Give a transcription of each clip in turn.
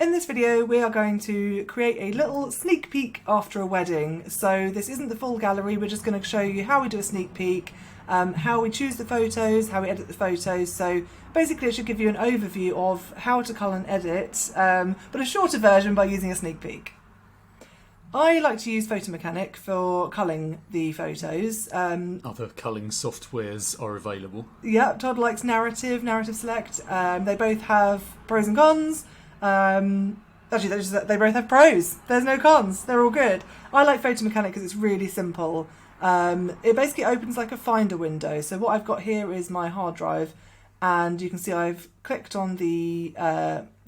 In this video we are going to create a little sneak peek after a wedding. So this isn't the full gallery, we're just going to show you how we do a sneak peek, how we choose the photos, how we edit the photos. So basically it should give you an overview of how to cull and edit, but a shorter version by using a sneak peek. I like to use Photo Mechanic for culling the photos. Other culling softwares are available. Yeah, Todd likes Narrative Select. They both have pros and cons. Actually, they both have pros. There's no cons. They're all good. I like Photo Mechanic because it's really simple. It basically opens like a Finder window. So what I've got here is my hard drive, and you can see I've clicked on the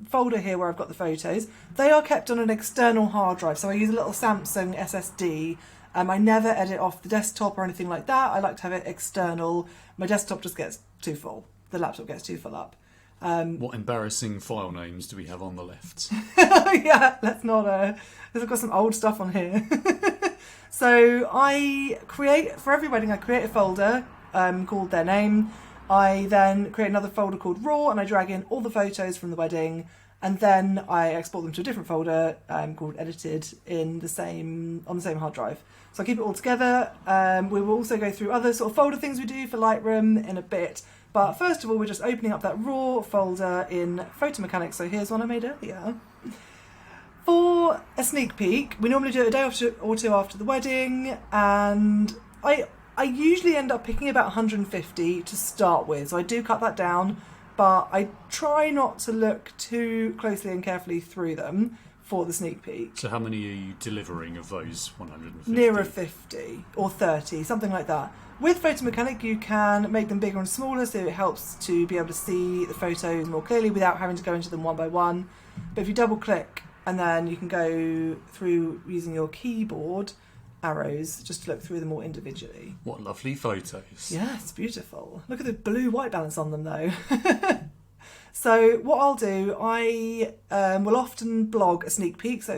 folder here where I've got the photos. They are kept on an external hard drive, so I use a little Samsung SSD. I never edit off the desktop or anything like that. I like to have it external. My desktop just gets too full. The laptop gets too full up. What embarrassing file names do we have on the left? Yeah, let's not. I've got some old stuff on here. So I create, for every wedding, I create a folder called their name. I then create another folder called Raw, and I drag in all the photos from the wedding, and then I export them to a different folder called Edited on the same hard drive. So I keep it all together. We will also go through other sort of folder things we do for Lightroom in a bit. But first of all, we're just opening up that raw folder in Photo Mechanic. So here's one I made earlier. For a sneak peek, we normally do it a day or two after the wedding, and I usually end up picking about 150 to start with. So I do cut that down, but I try not to look too closely and carefully through them for the sneak peek. So how many are you delivering of those 150? Nearer 50 or 30, something like that. With Photo Mechanic, you can make them bigger and smaller, so it helps to be able to see the photos more clearly without having to go into them one by one. But if you double click, and then you can go through using your keyboard arrows just to look through them all individually. What lovely photos. Yeah, it's beautiful. Look at the blue-white balance on them though. So what I'll do, I will often blog a sneak peek, so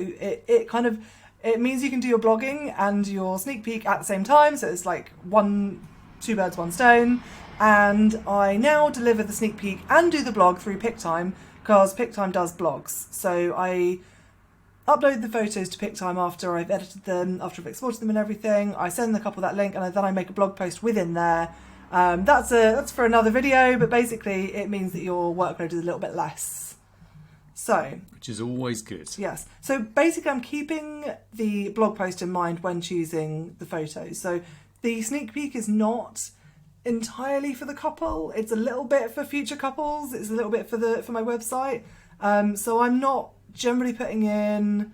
it means you can do your blogging and your sneak peek at the same time, so it's like two birds, one stone. And I now deliver the sneak peek and do the blog through PicTime, because PicTime does blogs. So I upload the photos to PicTime after I've edited them, after I've exported them and everything. I send the couple that link, and then I make a blog post within there. That's for another video, but basically it means that your workload is a little bit less. So, which is always good. Yes. So basically I'm keeping the blog post in mind when choosing the photos. So the sneak peek is not entirely for the couple. It's a little bit for future couples. It's a little bit for my website. So I'm not generally putting in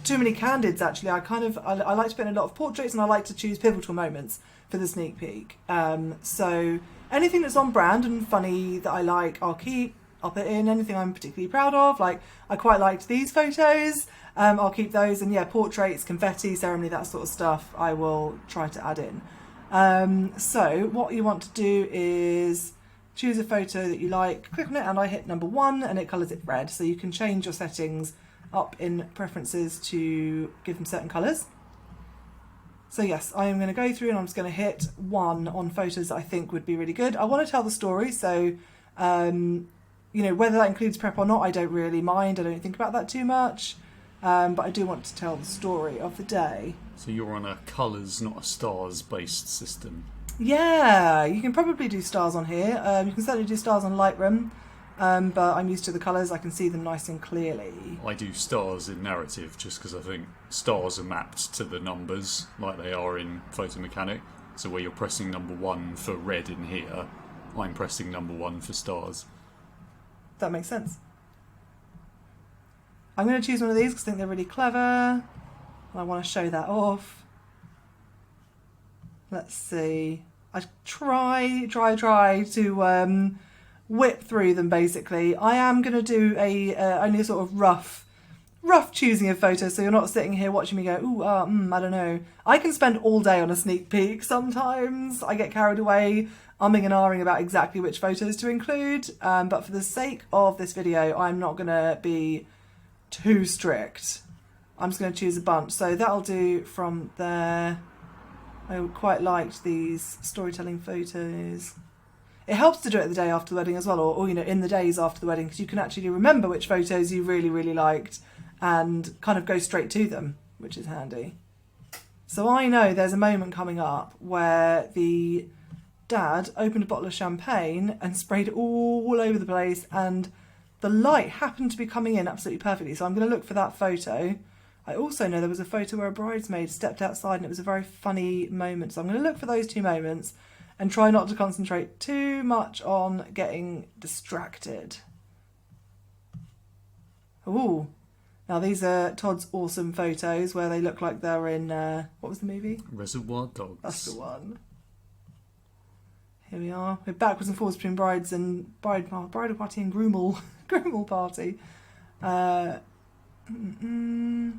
too many candids actually. I like to put in a lot of portraits, and I like to choose pivotal moments for the sneak peek. So anything that's on brand and funny that I like, I'll keep. I'll put in anything I'm particularly proud of, like I quite liked these photos, I'll keep those, and yeah, portraits, confetti, ceremony, that sort of stuff, I will try to add in. So what you want to do is choose a photo that you like, click on it, and I hit number 1 and it colours it red, so you can change your settings up in preferences to give them certain colours. So yes, I am going to go through and I'm just going to hit 1 on photos that I think would be really good. I want to tell the story, so you know, whether that includes prep or not, I don't really mind. I don't think about that too much. But I do want to tell the story of the day. So you're on a colours, not a stars based system. Yeah, you can probably do stars on here. You can certainly do stars on Lightroom. But I'm used to the colours. I can see them nice and clearly. I do stars in Narrative just because I think stars are mapped to the numbers like they are in Photo Mechanic. So where you're pressing number 1 for red in here, I'm pressing number 1 for stars. That makes sense. I'm going to choose one of these because I think they're really clever. And I want to show that off. Let's see. I try to whip through them basically. I am going to do only a sort of rough choosing of photos, so you're not sitting here watching me go, ooh, I don't know. I can spend all day on a sneak peek sometimes. I get carried away umming and ahhing about exactly which photos to include, but for the sake of this video, I'm not going to be too strict. I'm just going to choose a bunch. So that'll do from there. I quite liked these storytelling photos. It helps to do it the day after the wedding as well, or you know, in the days after the wedding, because you can actually remember which photos you really, really liked and kind of go straight to them, which is handy. So I know there's a moment coming up where the dad opened a bottle of champagne and sprayed it all over the place, and the light happened to be coming in absolutely perfectly. So I'm going to look for that photo. I also know there was a photo where a bridesmaid stepped outside and it was a very funny moment. So I'm going to look for those two moments and try not to concentrate too much on getting distracted. Ooh. Now these are Todd's awesome photos where they look like they're in, what was the movie? Reservoir Dogs. That's the one. Here we are. We're backwards and forwards between brides and bridal party and groomel party.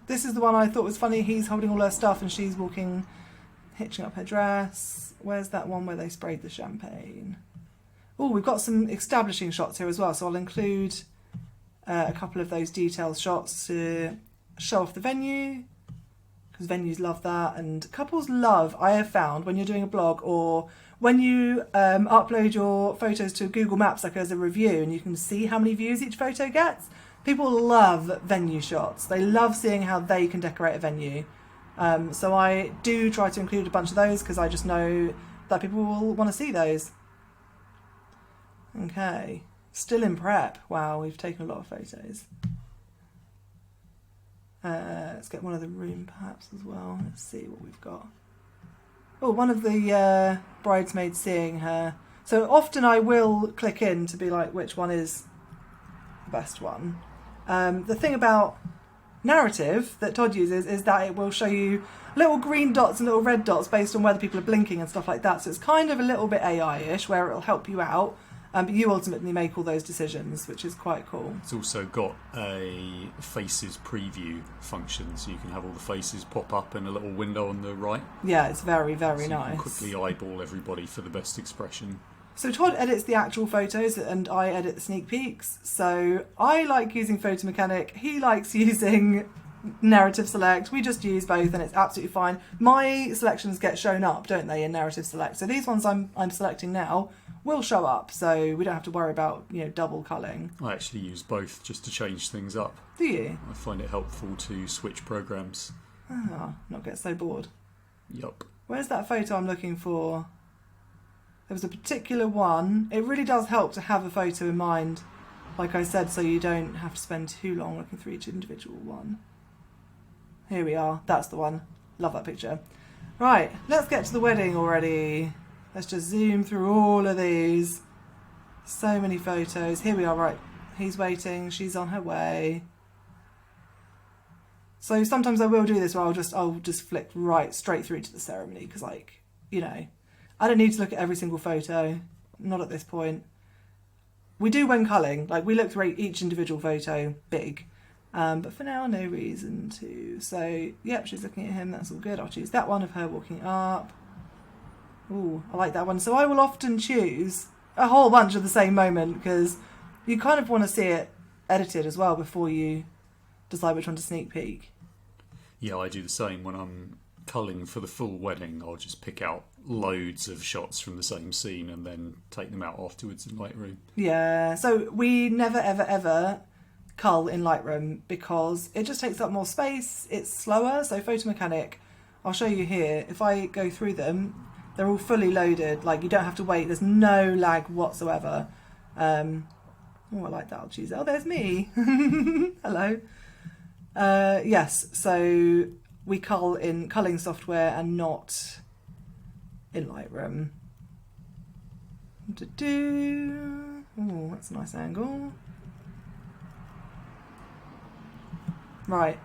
This is the one I thought was funny. He's holding all her stuff and she's walking, hitching up her dress. Where's that one where they sprayed the champagne? Oh, we've got some establishing shots here as well. So I'll include a couple of those detail shots to show off the venue, because venues love that, and couples love, I have found, when you're doing a blog or when you upload your photos to Google Maps, like as a review, and you can see how many views each photo gets. People love venue shots. They love seeing how they can decorate a venue. So I do try to include a bunch of those because I just know that people will want to see those. Okay, still in prep. Wow, we've taken a lot of photos. Let's get one of the room perhaps as well. Let's see what we've got. Oh, one of the bridesmaids seeing her. So often I will click in to be like, which one is the best one? The thing about narrative that Todd uses is that it will show you little green dots and little red dots based on whether people are blinking and stuff like that. So it's kind of a little bit AI-ish where it'll help you out. But you ultimately make all those decisions, which is quite cool. It's also got a faces preview function, so you can have all the faces pop up in a little window on the right. Yeah, it's very, very so nice. You can quickly eyeball everybody for the best expression. So Todd edits the actual photos and I edit the sneak peeks. So I like using Photo Mechanic. He likes using Narrative Select. We just use both and it's absolutely fine. My selections get shown up, don't they, in Narrative Select? So these ones I'm selecting now will show up, so we don't have to worry about, you know, double culling. I actually use both just to change things up. Do you? I find it helpful to switch programs. Ah, not get so bored. Yup. Where's that photo I'm looking for? There was a particular one. It really does help to have a photo in mind, like I said, so you don't have to spend too long looking through each individual one. Here we are. That's the one. Love that picture. Right, let's get to the wedding already. Let's just zoom through all of these. So many photos. Here we are, right. He's waiting. She's on her way. So sometimes I will do this where I'll just flick right straight through to the ceremony because, like, you know, I don't need to look at every single photo. Not at this point. We do when culling. Like, we look through each individual photo big. But for now, no reason to. So, yep, she's looking at him. That's all good. I'll choose that one of her walking up. Ooh, I like that one. So I will often choose a whole bunch of the same moment because you kind of want to see it edited as well before you decide which one to sneak peek. Yeah, I do the same when I'm culling for the full wedding. I'll just pick out loads of shots from the same scene and then take them out afterwards in Lightroom. Yeah, so we never, ever, ever cull in Lightroom because it just takes up more space. It's slower. So Photo Mechanic, I'll show you here. If I go through them, they're all fully loaded. Like, you don't have to wait. There's no lag whatsoever. Oh, I like that. I'll choose it. Oh, there's me. Hello. Yes, so we cull in culling software and not in Lightroom. Oh, that's a nice angle. Right.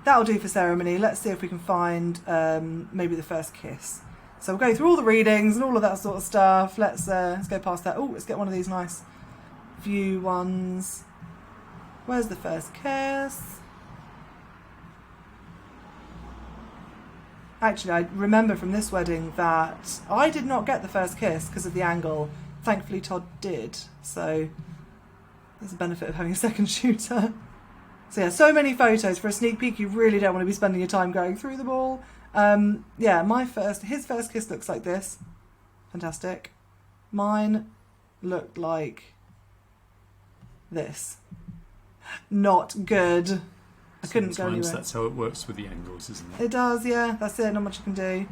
That'll do for ceremony. Let's see if we can find maybe the first kiss. So we'll go through all the readings and all of that sort of stuff. Let's go past that. Oh, let's get one of these nice view ones. Where's the first kiss? Actually, I remember from this wedding that I did not get the first kiss because of the angle. Thankfully, Todd did. So there's a benefit of having a second shooter. So yeah, so many photos for a sneak peek. You really don't want to be spending your time going through them all. Yeah, his first kiss looks like this. Fantastic. Mine, looked like this. Not good. I couldn't go anywhere. That's how it works with the angles, isn't it? It does, yeah. That's it. Not much you can do.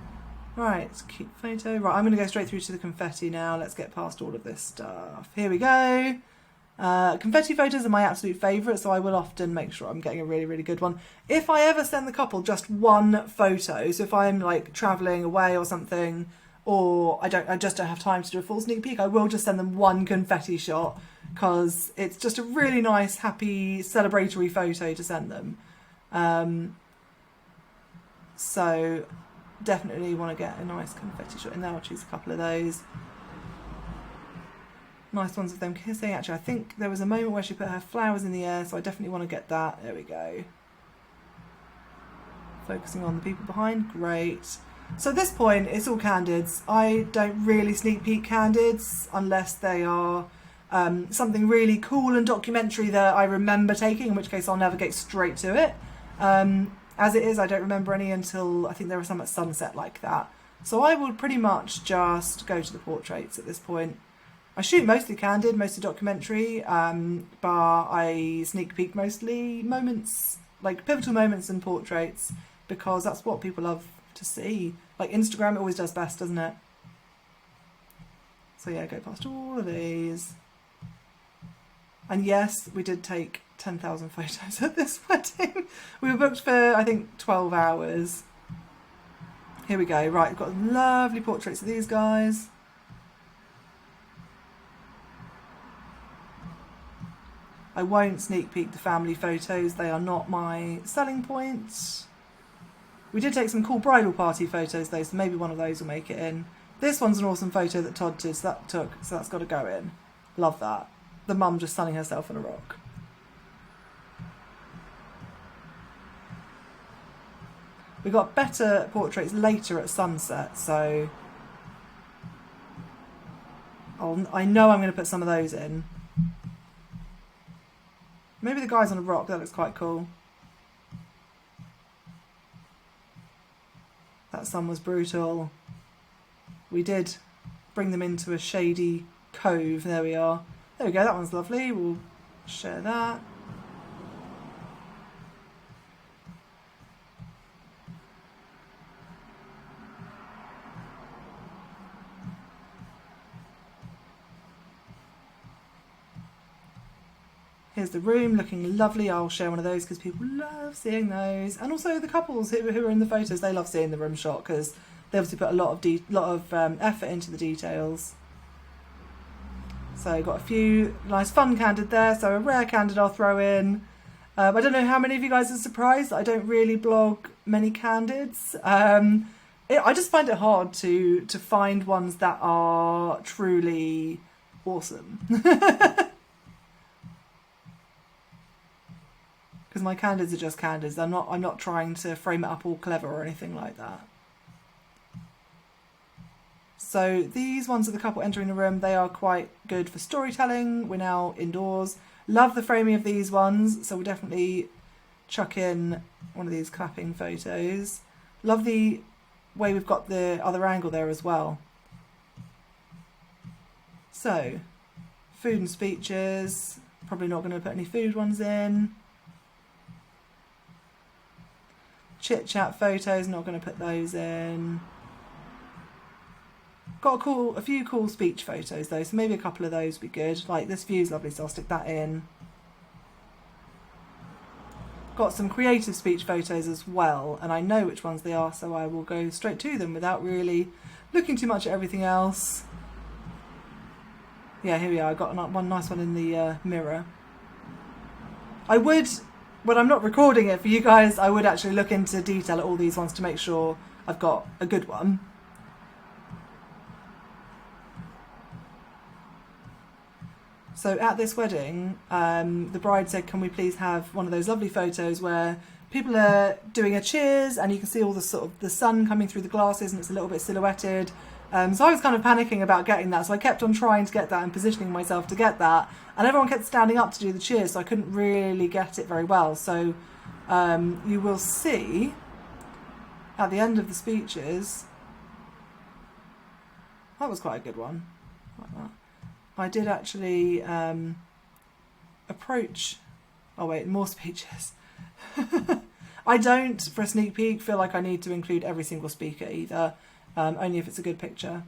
Right, it's a cute photo. Right, I'm going to go straight through to the confetti now. Let's get past all of this stuff. Here we go. Confetti photos are my absolute favourite, so I will often make sure I'm getting a really, really good one. If I ever send the couple just one photo, so if I'm like travelling away or something, or I just don't have time to do a full sneak peek, I will just send them one confetti shot, because it's just a really nice, happy, celebratory photo to send them. So definitely want to get a nice confetti shot in there. I'll choose a couple of those. Nice ones of them kissing. Actually, I think there was a moment where she put her flowers in the air, so I definitely want to get that. There we go. Focusing on the people behind. Great. So at this point, it's all candids. I don't really sneak peek candids unless they are something really cool and documentary that I remember taking, in which case I'll navigate straight to it. As it is, I don't remember any until I think there were some at sunset like that. So I will pretty much just go to the portraits at this point. I shoot mostly candid, mostly documentary, but I sneak peek mostly moments, like pivotal moments and portraits, because that's what people love to see. Like Instagram, it always does best, doesn't it? So yeah, go past all of these. And yes, we did take 10,000 photos at this wedding. We were booked for, I think, 12 hours. Here we go. Right, we've got lovely portraits of these guys. I won't sneak peek the family photos. They are not my selling point. We did take some cool bridal party photos though, so maybe one of those will make it in. This one's an awesome photo that Todd did, so that's got to go in. Love that. The mum just sunning herself on a rock. We got better portraits later at sunset, so I know I'm going to put some of those in. Maybe the guys on a rock, that looks quite cool. That sun was brutal. We did bring them into a shady cove. There we are. There we go, that one's lovely. We'll share that. Here's the room looking lovely. I'll share one of those because people love seeing those. And also the couples who are in the photos, they love seeing the room shot because they obviously put a lot of effort into the details. So got a few nice fun candid there. So a rare candid I'll throw in. I don't know how many of you guys are surprised that I don't really blog many candids. I just find it hard to find ones that are truly awesome. Because my candids are just candids. I'm not trying to frame it up all clever or anything like that. So these ones are the couple entering the room. They are quite good for storytelling. We're now indoors. Love the framing of these ones. So we'll definitely chuck in one of these clapping photos. Love the way we've got the other angle there as well. So food and speeches. Probably not going to put any food ones in. Chit chat photos, not going to put those in. Got a few cool speech photos though, so maybe a couple of those would be good. Like this view's lovely, so I'll stick that in. Got some creative speech photos as well, and I know which ones they are, so I will go straight to them without really looking too much at everything else. Yeah, here we are. I got one nice one in the mirror. I would, when I'm not recording it for you guys, I would actually look into detail at all these ones to make sure I've got a good one. So at this wedding, the bride said, can we please have one of those lovely photos where people are doing a cheers and you can see all the sort of the sun coming through the glasses and it's a little bit silhouetted. So I was kind of panicking about getting that, so I kept on trying to get that and positioning myself to get that, and everyone kept standing up to do the cheers, so I couldn't really get it very well. So you will see at the end of the speeches, that was quite a good one, like that. I did actually approach... Oh wait, more speeches. I don't, for a sneak peek, feel like I need to include every single speaker either, only if it's a good picture.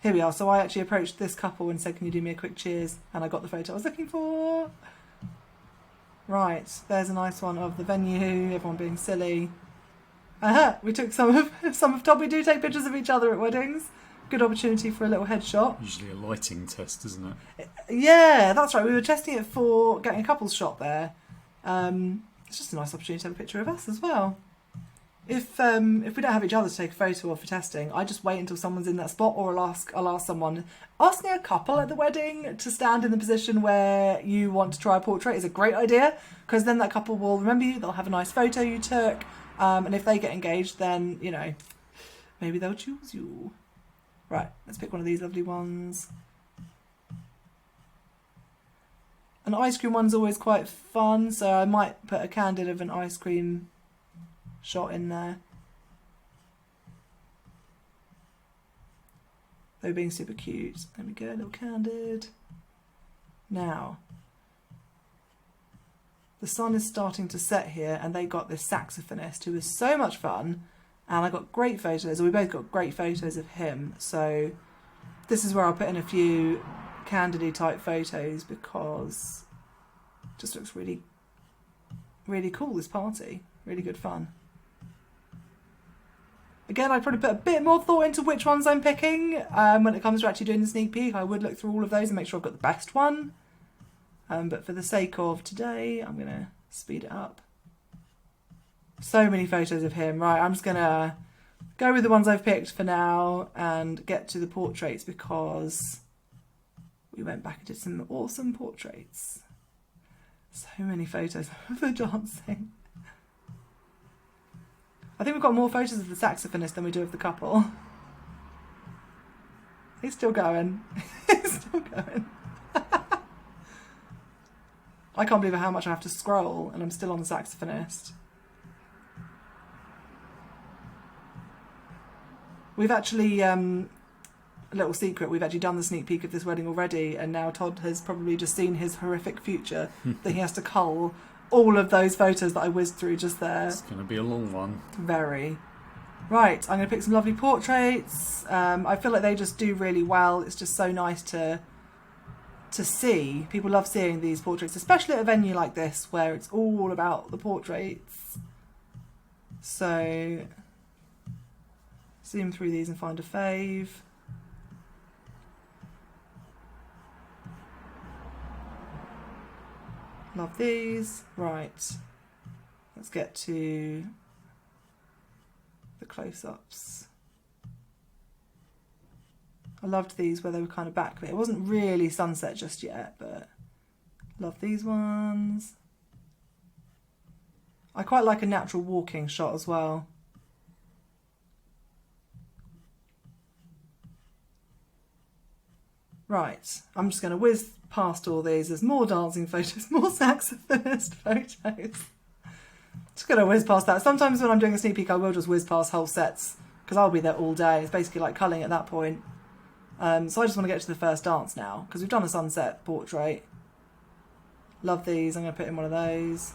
Here we are. So I actually approached this couple and said, can you do me a quick cheers? And I got the photo I was looking for. Right, there's a nice one of the venue, everyone being silly. We took some of Todd. We do take pictures of each other at weddings. Good opportunity for a little headshot. Usually a lighting test, isn't it? Yeah, that's right. We were testing it for getting a couple's shot there. It's just a nice opportunity to have a picture of us as well. If we don't have each other to take a photo of for testing, I just wait until someone's in that spot, or I'll ask someone. Asking a couple at the wedding to stand in the position where you want to try a portrait is a great idea, because then that couple will remember you. They'll have a nice photo you took, and if they get engaged, then you know maybe they'll choose you. Right, let's pick one of these lovely ones. An ice cream one's always quite fun, so I might put a candid of an ice cream shot in there. They're being super cute. There we go, a little candid. Now, the sun is starting to set here, and they got this saxophonist who was so much fun. And I got great photos, or we both got great photos of him. So this is where I'll put in a few candidy type photos, because it just looks really, really cool, this party. Really good fun. Again, I'd probably put a bit more thought into which ones I'm picking. When it comes to actually doing the sneak peek, I would look through all of those and make sure I've got the best one. But for the sake of today, I'm going to speed it up. So many photos of him. Right, I'm just going to go with the ones I've picked for now and get to the portraits, because we went back and did some awesome portraits. So many photos of the dancing. I think we've got more photos of the saxophonist than we do of the couple. He's still going. He's still going. I can't believe how much I have to scroll and I'm still on the saxophonist. We've actually, a little secret, we've actually done the sneak peek of this wedding already, and now Todd has probably just seen his horrific future that he has to cull all of those photos that I whizzed through just there. It's going to be a long one. Very. Right, I'm going to pick some lovely portraits. I feel like they just do really well. It's just so nice to see. People love seeing these portraits, especially at a venue like this where it's all about the portraits. So zoom through these and find a fave. Love these. Right, let's get to the close-ups. I loved these where they were kind of backlit. It wasn't really sunset just yet, but love these ones. I quite like a natural walking shot as well. Right, I'm just going to whiz past all these. There's more dancing photos, more saxophonist photos. Just going to whiz past that. Sometimes when I'm doing a sneak peek, I will just whiz past whole sets, because I'll be there all day. It's basically like culling at that point. So I just want to get to the first dance now, because we've done a sunset portrait. Love these. I'm going to put in one of those.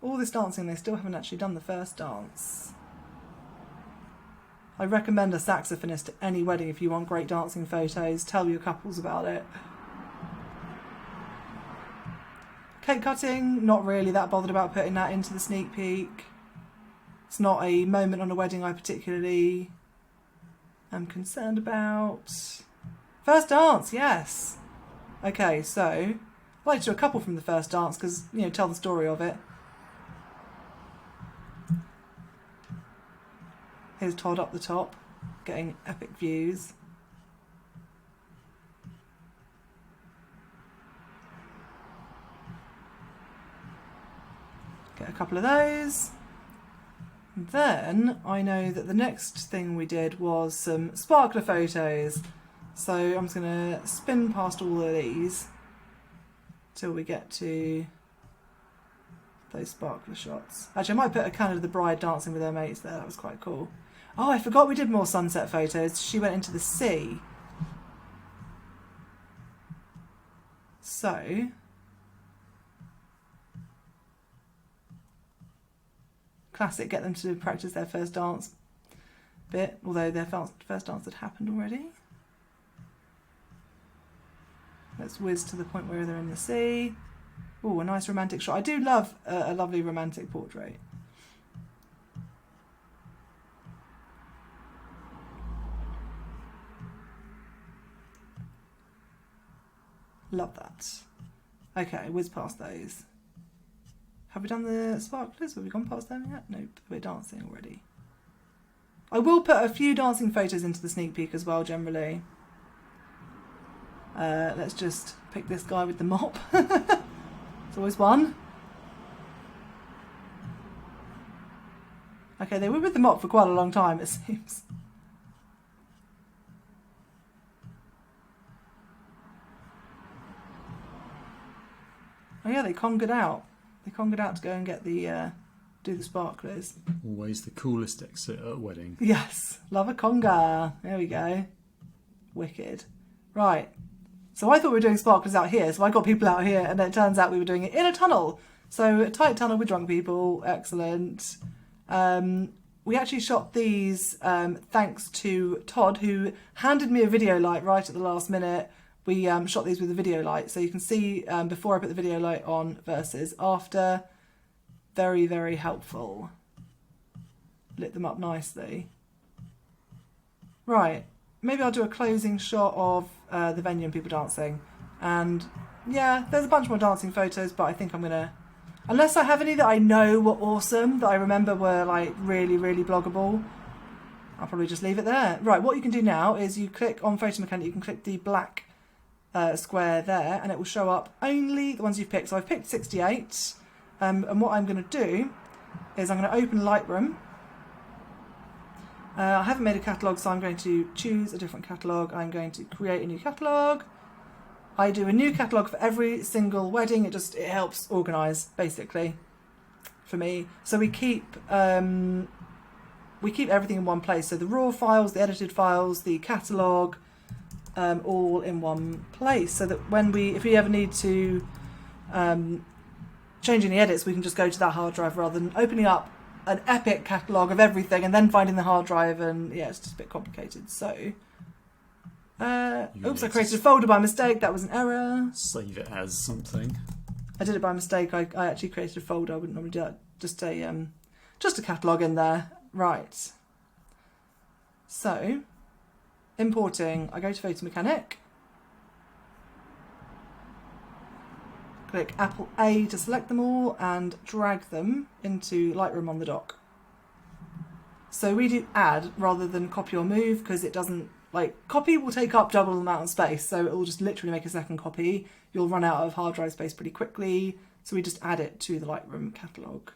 All this dancing, they still haven't actually done the first dance. I recommend a saxophonist at any wedding if you want great dancing photos. Tell your couples about it. Cake cutting, not really that bothered about putting that into the sneak peek. It's not a moment on a wedding I particularly am concerned about. First dance, yes. Okay, so I'd like to do a couple from the first dance because, you know, tell the story of it. Here's Todd up the top, getting epic views. Get a couple of those. Then I know that the next thing we did was some sparkler photos. So I'm just going to spin past all of these till we get to those sparkler shots. Actually, I might put a kind of the bride dancing with her mates there. That was quite cool. Oh, I forgot we did more sunset photos. She went into the sea. So classic, get them to practice their first dance bit, although their first dance had happened already. Let's whiz to the point where they're in the sea. Oh, a nice romantic shot. I do love a lovely romantic portrait. Love that. Okay, whiz past those. Have we done the sparklers? Have we gone past them yet? Nope, we're dancing already. I will put a few dancing photos into the sneak peek as well, generally. Let's just pick this guy with the mop. It's always one. Okay, they were with the mop for quite a long time, it seems. Oh yeah, they congered out. They congered out to go and get the do the sparklers. Always the coolest exit at a wedding. Yes, love a conga. There we go. Wicked. Right. So I thought we were doing sparklers out here, so I got people out here, and then it turns out we were doing it in a tunnel. So a tight tunnel with drunk people. Excellent. We actually shot these thanks to Todd, who handed me a video light right at the last minute. We shot these with a video light, so you can see before I put the video light on versus after. Very, very helpful. Lit them up nicely. Right, maybe I'll do a closing shot of the venue and people dancing. And yeah, there's a bunch more dancing photos, but I think I'm gonna, unless I have any that I know were awesome, that I remember were like really, really bloggable, I'll probably just leave it there. Right, what you can do now is you click on Photo Mechanic, you can click the black square there, and it will show up only the ones you've picked. So I've picked 68, and what I'm going to do is I'm going to open Lightroom. I haven't made a catalogue, so I'm going to choose a different catalogue. I'm going to create a new catalogue. I do a new catalogue for every single wedding. It helps organise, basically, for me. So we keep everything in one place. So the raw files, the edited files, the catalogue, all in one place, so that if we ever need to change any edits, we can just go to that hard drive rather than opening up an epic catalogue of everything and then finding the hard drive, and yeah, it's just a bit complicated. So oops, I created a folder by mistake. That was an error. Save it as something. I did it by mistake. I actually created a folder. I wouldn't normally do that. Just a catalogue in there. Right, so importing, I go to Photo Mechanic, click Apple A to select them all and drag them into Lightroom on the dock. So we do add rather than copy or move, because it doesn't, copy will take up double the amount of space, so it will just literally make a second copy. You'll run out of hard drive space pretty quickly, so we just add it to the Lightroom catalogue.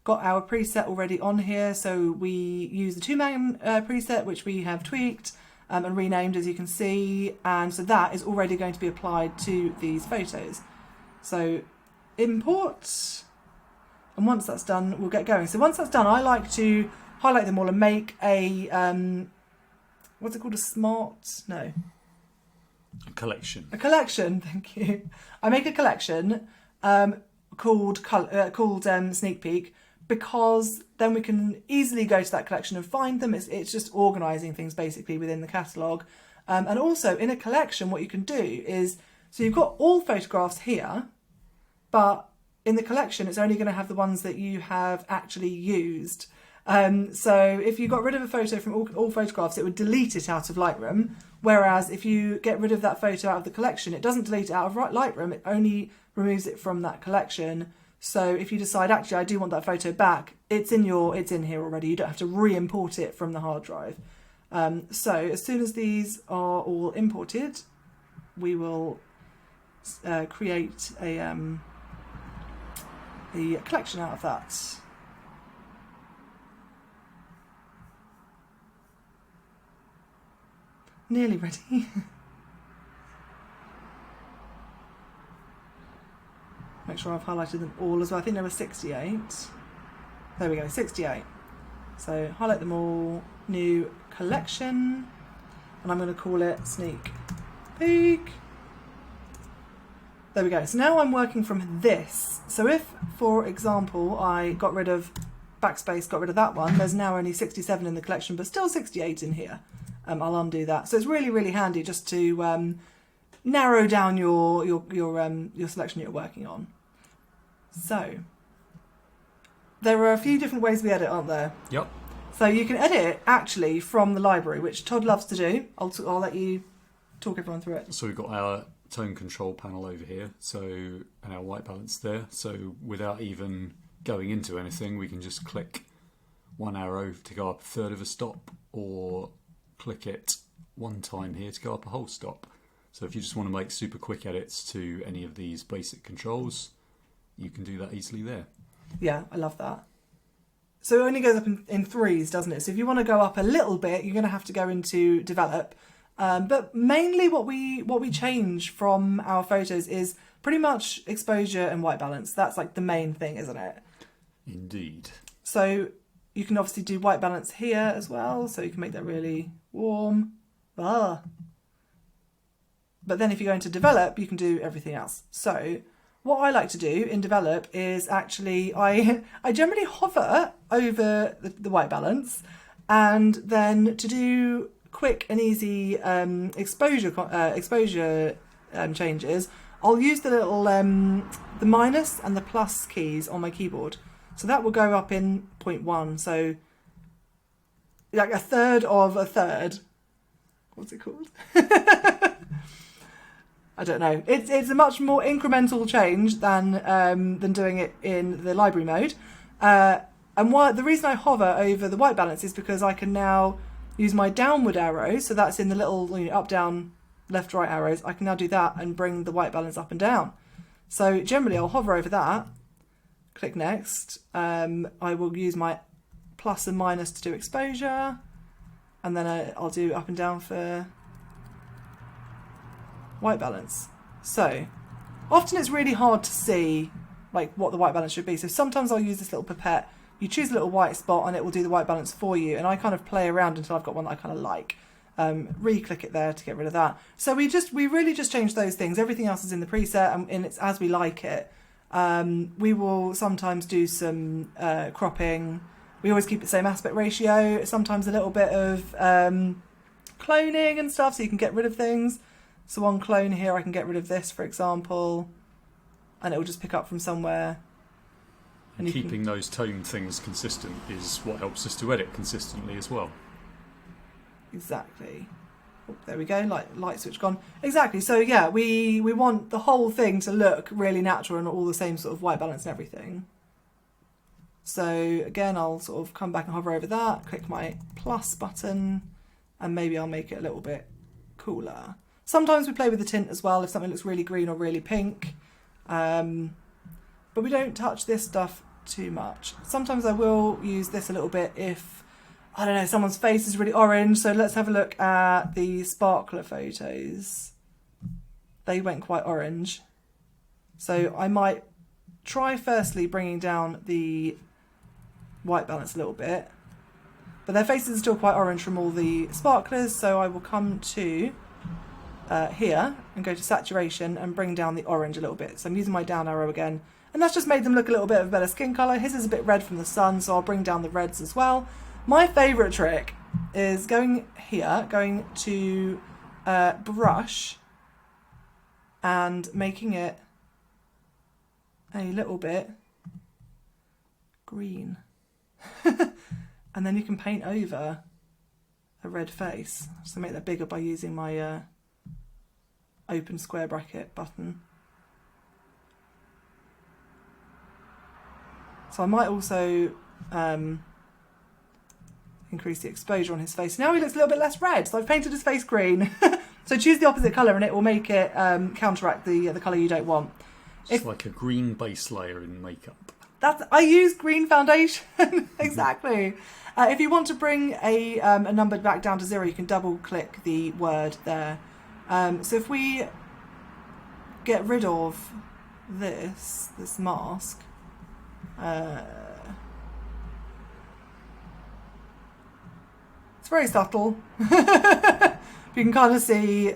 Got our preset already on here, so we use the 2-man preset, which we have tweaked and renamed, as you can see, and so that is already going to be applied to these photos. So import, and once that's done, we'll get going. So once that's done, I like to highlight them all and make a what's it called? A collection. A collection. Thank you. I make a collection called Sneak Peek, because then we can easily go to that collection and find them. It's just organising things basically within the catalogue. And also in a collection, what you can do is, so you've got all photographs here, but in the collection, it's only going to have the ones that you have actually used. So if you got rid of a photo from all photographs, it would delete it out of Lightroom. Whereas if you get rid of that photo out of the collection, it doesn't delete it out of Lightroom. It only removes it from that collection. So if you decide, actually, I do want that photo back, it's in here already. You don't have to re-import it from the hard drive. So as soon as these are all imported, we will create a collection out of that. Nearly ready. Make sure I've highlighted them all as well. I think there were 68. There we go, 68. So highlight them all, new collection, and I'm going to call it Sneak Peek. There we go. So now I'm working from this. So if, for example, I got rid of backspace, got rid of that one, there's now only 67 in the collection, but still 68 in here. I'll undo that. So it's really, really handy just to narrow down your selection you're working on. So there are a few different ways we edit, aren't there? Yep. So you can edit it actually from the library, which Todd loves to do. I'll let you talk everyone through it. So we've got our tone control panel over here, and our white balance there. So without even going into anything, we can just click one arrow to go up a third of a stop, or click it one time here to go up a whole stop. So if you just want to make super quick edits to any of these basic controls, you can do that easily there. Yeah, I love that. So it only goes up in threes, doesn't it? So if you want to go up a little bit, you're going to have to go into develop. But mainly what we change from our photos is pretty much exposure and white balance. That's like the main thing, isn't it? Indeed. So you can obviously do white balance here as well. So you can make that really warm. But then if you go into develop, you can do everything else. So what I like to do in develop is actually, I generally hover over the white balance, and then to do quick and easy exposure changes, I'll use the little the minus and the plus keys on my keyboard. So that will go up in 0.1. So like a third of a third. What's it called? I don't know. It's a much more incremental change than doing it in the library mode. And the reason I hover over the white balance is because I can now use my downward arrow. So that's in the little up, down, left, right arrows. I can now do that and bring the white balance up and down. So generally I'll hover over that, click next. I will use my plus and minus to do exposure. And then I'll do up and down for white balance. So often it's really hard to see like what the white balance should be. So sometimes I'll use this little pipette. You choose a little white spot and it will do the white balance for you. And I kind of play around until I've got one that I kind of like. Re-click it there to get rid of that. So we really just change those things. Everything else is in the preset and it's as we like it. We will sometimes do some cropping. We always keep the same aspect ratio. Sometimes a little bit of cloning and stuff so you can get rid of things. So on clone here, I can get rid of this, for example, and it will just pick up from somewhere. And keeping those tone things consistent is what helps us to edit consistently as well. Exactly. Oh, there we go, light switch gone. Exactly, so yeah, we want the whole thing to look really natural and all the same sort of white balance and everything. So again, I'll sort of come back and hover over that, click my plus button, and maybe I'll make it a little bit cooler. Sometimes we play with the tint as well if something looks really green or really pink. But we don't touch this stuff too much. Sometimes I will use this a little bit if, I don't know, someone's face is really orange. So let's have a look at the sparkler photos. They went quite orange. So I might try firstly bringing down the white balance a little bit. But their faces are still quite orange from all the sparklers. So I will come to here and go to saturation and bring down the orange a little bit. So I'm using my down arrow again, and that's just made them look a little bit of a better skin colour. His is a bit red from the sun, so I'll bring down the reds as well. My favourite trick is going here, going to brush and making it a little bit green. And then you can paint over a red face. So make that bigger by using my open square bracket button. So I might also increase the exposure on his face. Now he looks a little bit less red, so I've painted his face green. So choose the opposite colour and it will make it counteract the colour you don't want. It's like a green base layer in makeup. I use green foundation. Exactly. If you want to bring a number back down to 0, you can double click the word there. So if we get rid of this mask, it's very subtle. You can kind of see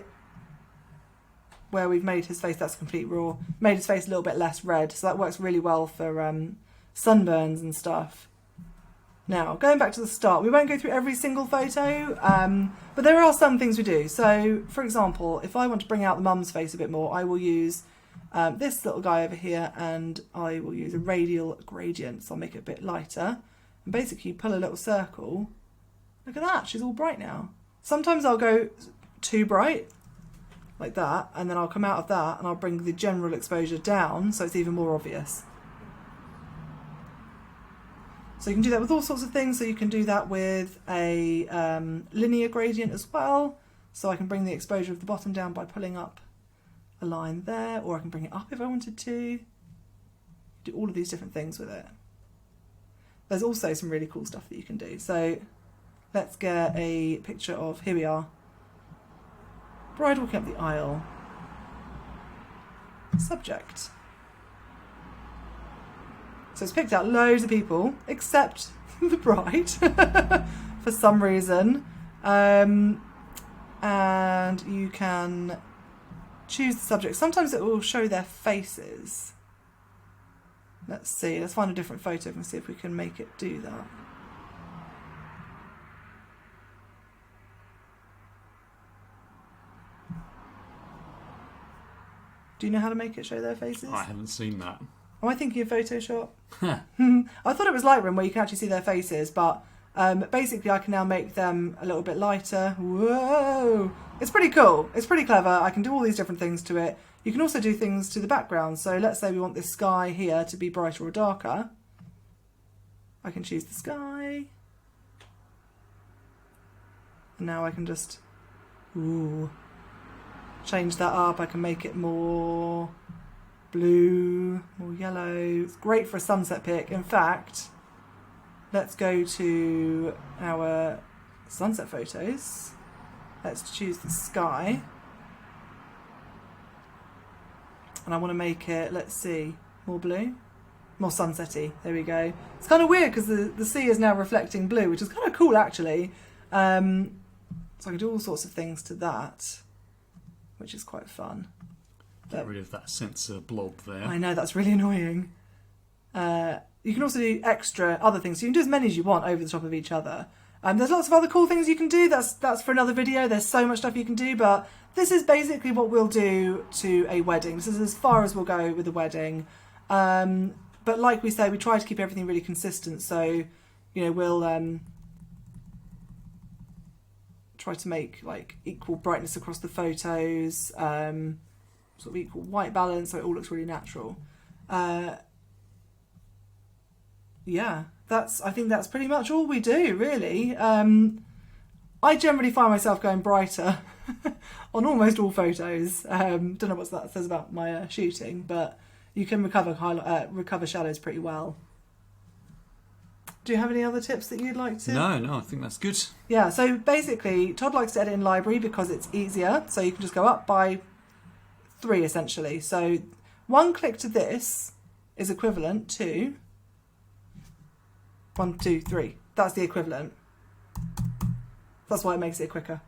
where we've made his face. That's complete raw. Made his face a little bit less red, so that works really well for sunburns and stuff. Now, going back to the start, we won't go through every single photo, but there are some things we do. So, for example, if I want to bring out the mum's face a bit more, I will use this little guy over here, and I will use a radial gradient, so I'll make it a bit lighter. And basically, you pull a little circle. Look at that, she's all bright now. Sometimes I'll go too bright, like that, and then I'll come out of that and I'll bring the general exposure down so it's even more obvious. So you can do that with all sorts of things. So you can do that with a linear gradient as well. So I can bring the exposure of the bottom down by pulling up a line there, or I can bring it up if I wanted to. Do all of these different things with it. There's also some really cool stuff that you can do. So let's get a picture of, here we are, bride walking up the aisle. Subject. So it's picked out loads of people, except the bride, for some reason. And you can choose the subject. Sometimes it will show their faces. Let's see, let's find a different photo and see if we can make it do that. Do you know how to make it show their faces? I haven't seen that. Am I thinking of Photoshop? I thought it was Lightroom where you can actually see their faces, but basically I can now make them a little bit lighter. Whoa! It's pretty cool. It's pretty clever. I can do all these different things to it. You can also do things to the background. So let's say we want this sky here to be brighter or darker. I can choose the sky. And now I can just change that up. I can make it more blue, more yellow. It's great for a sunset pic. In fact, let's go to our sunset photos. Let's choose the sky. And I want to make it, let's see, more blue, more sunsetty. There we go. It's kind of weird because the sea is now reflecting blue, which is kind of cool actually. So I can do all sorts of things to that, which is quite fun. Get rid of that sensor blob there. I know, that's really annoying. You can also do extra other things. So you can do as many as you want over the top of each other. There's lots of other cool things you can do. That's for another video. There's so much stuff you can do, but this is basically what we'll do to a wedding. This is as far as we'll go with a wedding. But like we say, we try to keep everything really consistent. So, you know, we'll try to make like equal brightness across the photos, sort of equal white balance, so it all looks really natural. Yeah, I think that's pretty much all we do, really. I generally find myself going brighter on almost all photos. Don't know what that says about my shooting, but you can recover shadows pretty well. Do you have any other tips that you'd like to? No, I think that's good. Yeah, so basically, Todd likes to edit in Library because it's easier. So you can just go up by 3 essentially. So 1 click to this is equivalent to 1, 2, 3. That's the equivalent. That's why it makes it quicker.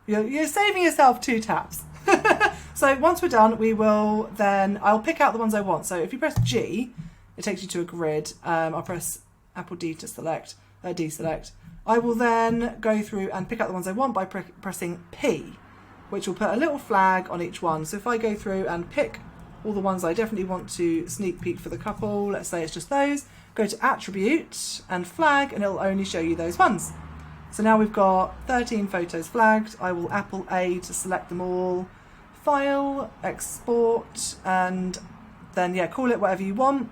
You're saving yourself 2 taps. So once we're done, I'll pick out the ones I want. So if you press G, it takes you to a grid. I'll press Apple D to deselect. I will then go through and pick out the ones I want by pressing P, which will put a little flag on each one. So if I go through and pick all the ones I definitely want to sneak peek for the couple, let's say it's just those, go to Attribute and Flag, and it'll only show you those ones. So now we've got 13 photos flagged. I will Apple A to select them all, File, Export, and then call it whatever you want.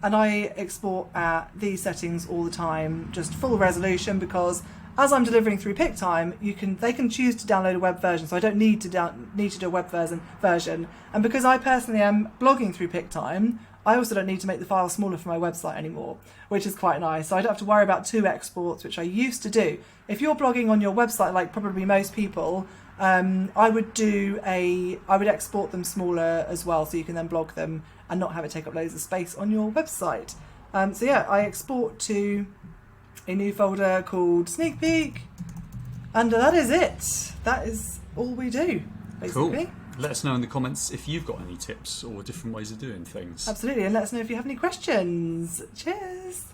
And I export at these settings all the time, just full resolution, because as I'm delivering through PickTime, they can choose to download a web version, so I don't need to do a web version. And because I personally am blogging through PickTime, I also don't need to make the file smaller for my website anymore, which is quite nice. So I don't have to worry about 2 exports, which I used to do. If you're blogging on your website, like probably most people, I would export them smaller as well, so you can then blog them and not have it take up loads of space on your website. So yeah, I export to a new folder called Sneak Peek, and that is it. That is all we do, basically. Cool. Let us know in the comments if you've got any tips or different ways of doing things. Absolutely, and let us know if you have any questions. Cheers!